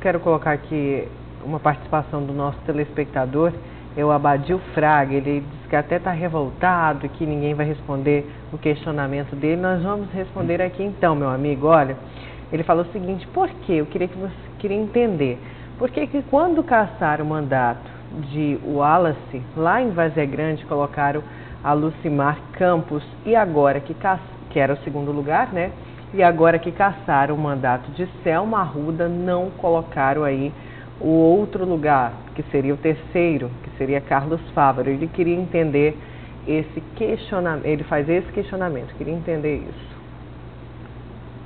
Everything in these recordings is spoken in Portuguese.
Quero colocar aqui uma participação do nosso telespectador, é o Abadil Fraga. Ele diz que até está revoltado e que ninguém vai responder o questionamento dele. Nós vamos responder aqui então, meu amigo. Olha, ele falou o seguinte: por quê? Eu queria que você queria entender. Por que quando cassaram o mandato de Wallace, lá em Várzea Grande, colocaram a Lucimar Campos, e agora que era o segundo lugar, né? E agora que cassaram o mandato de Selma Arruda, não colocaram aí o outro lugar, que seria o terceiro, que seria Carlos Fávaro. Ele queria entender esse questionamento, ele faz esse questionamento, queria entender isso.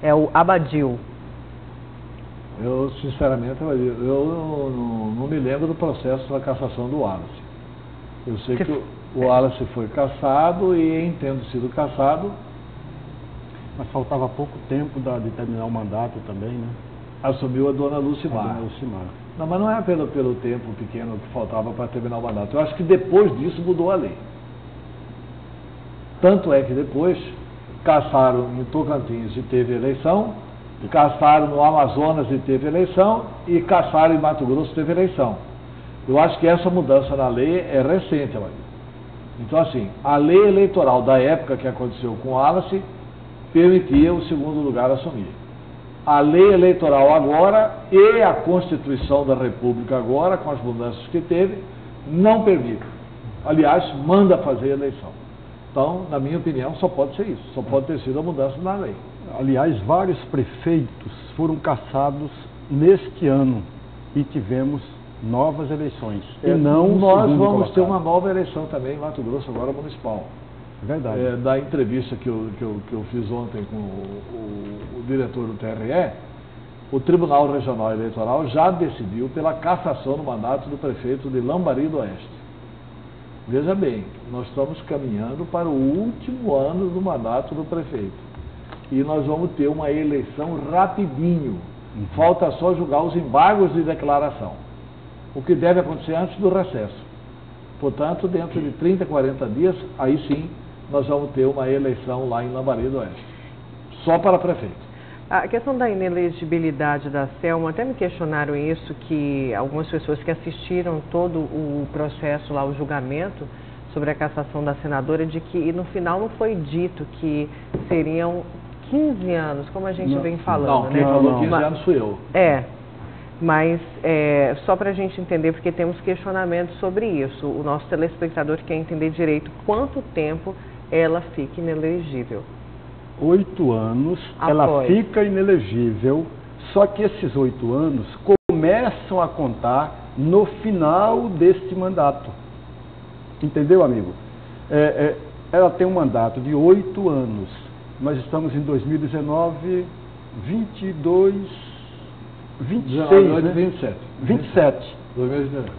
É o Abadil. Eu, sinceramente, eu não me lembro do processo da cassação do Wallace. Eu sei que o Wallace foi cassado e, em tendo sido cassado... Mas faltava pouco tempo de terminar o mandato também, né? Assumiu a dona Lucimar. A dona Lucimar. Não, mas não é pelo tempo pequeno que faltava para terminar o mandato. Eu acho que depois disso mudou a lei. Tanto é que depois cassaram em Tocantins e teve eleição, cassaram no Amazonas e teve eleição, e cassaram em Mato Grosso e teve eleição. Eu acho que essa mudança na lei é recente, Maria. Então, assim, a lei eleitoral da época que aconteceu com o Wallace permitia o segundo lugar assumir. A lei eleitoral agora e a Constituição da República agora, com as mudanças que teve, não permitem. Aliás, manda fazer a eleição. Então, na minha opinião, só pode ser isso. Só pode ter sido a mudança na lei. Aliás, vários prefeitos foram cassados neste ano e tivemos novas eleições. E não nós vamos ter uma nova eleição também em Mato Grosso, agora municipal. Verdade. Da entrevista que eu fiz ontem com o diretor do TRE, o Tribunal Regional Eleitoral já decidiu pela cassação do mandato do prefeito de Lambari do Oeste. Veja bem, nós estamos caminhando para o último ano do mandato do prefeito. E nós vamos ter uma eleição rapidinho. Falta só julgar os embargos de declaração. O que deve acontecer antes do recesso. Portanto, dentro de 30, 40 dias, aí sim, nós vamos ter uma eleição lá em Lambari do Oeste. Só para prefeito. A questão da inelegibilidade da Selma, até me questionaram isso, que algumas pessoas que assistiram todo o processo lá, o julgamento sobre a cassação da senadora, de que no final não foi dito que seriam 15 anos, como a gente vem falando. Não, quem falou 15 anos fui eu. Mas só para a gente entender, porque temos questionamentos sobre isso. O nosso telespectador quer entender direito quanto tempo ela fica inelegível. 8 anos, ela fica inelegível, só que esses 8 anos começam a contar no final deste mandato. Entendeu, amigo? Ela tem um mandato de 8 anos. Nós estamos em 2019, 22... 26, né? 27. 27. 2019.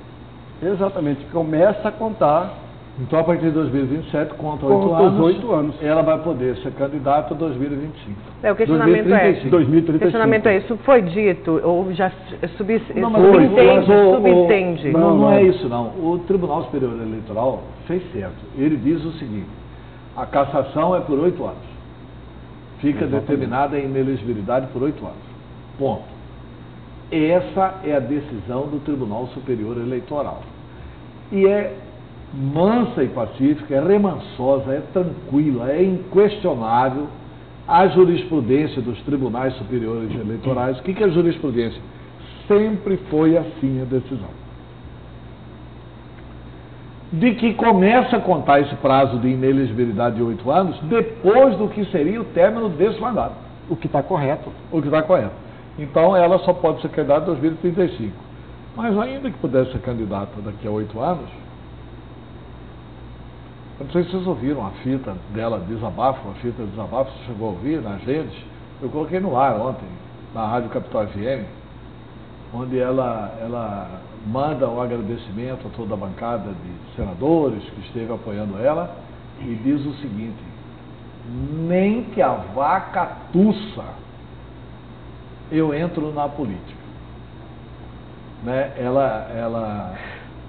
Exatamente, começa a contar. Então, a partir de 2027, conta 8 anos, ela vai poder ser candidata a 2025. O questionamento 2035. 2035. O questionamento é, isso foi dito ou já subentende? Não é isso não. O Tribunal Superior Eleitoral fez certo. Ele diz o seguinte: a cassação é por 8 anos. Fica determinada a inelegibilidade por 8 anos. Ponto. Essa é a decisão do Tribunal Superior Eleitoral. E é mansa e pacífica, é remansosa, é tranquila, é inquestionável a jurisprudência dos Tribunais Superiores Eleitorais. O que é a jurisprudência? Sempre foi assim a decisão. De que começa a contar esse prazo de inelegibilidade de 8 anos depois do que seria o término desse mandato. O que está correto. O que está correto. Então, ela só pode ser candidata em 2035. Mas ainda que pudesse ser candidata daqui a 8 anos, eu não sei se vocês ouviram a fita dela, desabafo, você chegou a ouvir nas redes? Eu coloquei no ar ontem, na Rádio Capital FM, onde ela manda um agradecimento a toda a bancada de senadores que esteve apoiando ela e diz o seguinte: nem que a vaca tussa eu entro na política. Né? Ela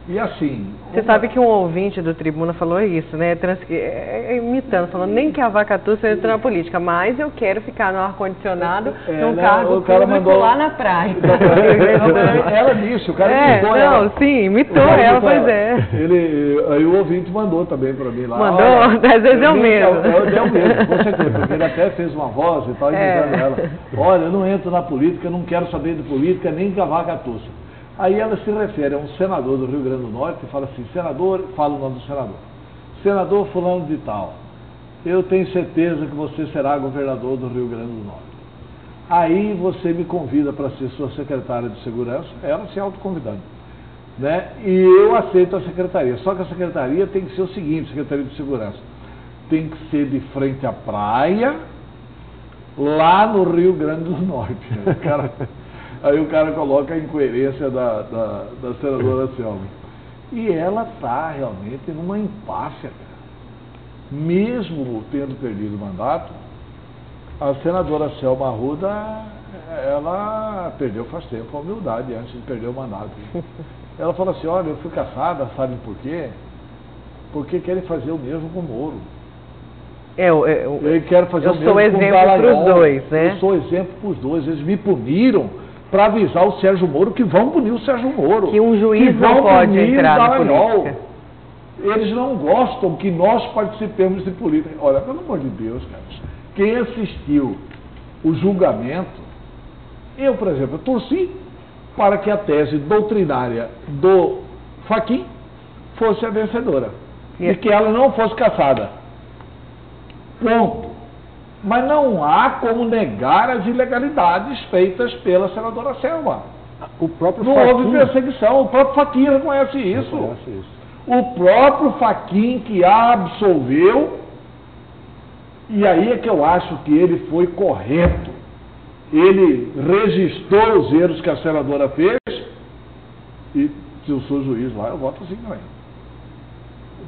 E assim... Você sabe que um ouvinte do Tribuna falou isso, né? Imitando, falando nem que a vaca tussa entra na política, mas eu quero ficar no ar-condicionado, num cargo público lá na praia. Ela disse, o cara imitou ela. Não, sim, imitou ela, pois é. Aí o ouvinte mandou também para mim lá. Mandou? Às vezes é o mesmo. É o mesmo, com certeza, porque ele até fez uma voz e tal, imitando ela. Olha, eu não entro na política, não quero saber de política, nem que a vaca tussa. Aí ela se refere a um senador do Rio Grande do Norte e fala assim, senador, fala o nome do senador. Senador fulano de tal, eu tenho certeza que você será governador do Rio Grande do Norte. Aí você me convida para ser sua secretária de segurança, ela se autoconvidando, né? E eu aceito a secretaria. Só que a secretaria tem que ser o seguinte, secretaria de segurança, tem que ser de frente à praia, lá no Rio Grande do Norte. Aí o cara coloca a incoerência da senadora Selma. E ela está realmente numa empáfia, cara. Mesmo tendo perdido o mandato, a senadora Selma Arruda, ela perdeu faz tempo a humildade antes de perder o mandato. Ela falou assim, olha, eu fui caçada, sabe por quê? Porque querem fazer o mesmo com o Moro. Eu quero fazer o mesmo com o Dallagnol. Eu sou exemplo para os dois, né? Eu sou exemplo para os dois. Eles me puniram para avisar o Sérgio Moro que vão punir o Sérgio Moro. Que um juiz não pode entrar na política. Eles não gostam que nós participemos de política. Olha, pelo amor de Deus, cara, quem assistiu o julgamento, eu, por exemplo, eu torci para que a tese doutrinária do Fachin fosse a vencedora. E que ela não fosse cassada. Ponto. Mas não há como negar as ilegalidades feitas pela senadora Selma. O próprio não Fachin... houve perseguição, o próprio Fachin reconhece isso. O próprio Fachin que a absolveu, e aí é que eu acho que ele foi correto. Ele registrou os erros que a senadora fez, e se eu sou juiz lá, eu voto assim também.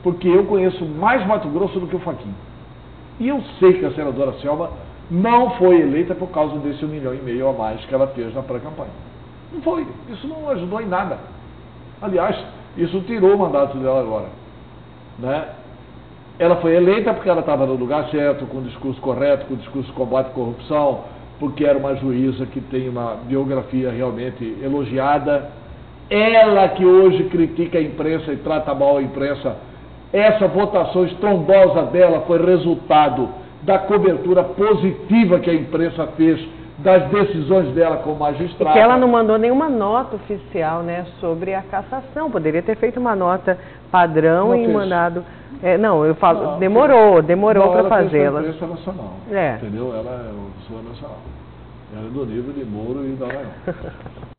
Porque eu conheço mais Mato Grosso do que o Fachin. E eu sei que a senadora Selma não foi eleita por causa desse 1,5 milhão a mais que ela fez na pré-campanha. Não foi. Isso não ajudou em nada. Aliás, isso tirou o mandato dela agora. Né? Ela foi eleita porque ela estava no lugar certo, com o discurso correto, com o discurso de combate à corrupção, porque era uma juíza que tem uma biografia realmente elogiada. Ela que hoje critica a imprensa e trata mal a imprensa, essa votação estrondosa dela foi resultado da cobertura positiva que a imprensa fez das decisões dela como magistrada. E que ela não mandou nenhuma nota oficial, né, sobre a cassação. Poderia ter feito uma nota padrão não e fez. Mandado... não, eu falo, não, demorou para fazê-la. Ela é nacional, entendeu? Ela é nacional. Ela é do nível de Moro e Dallagnol.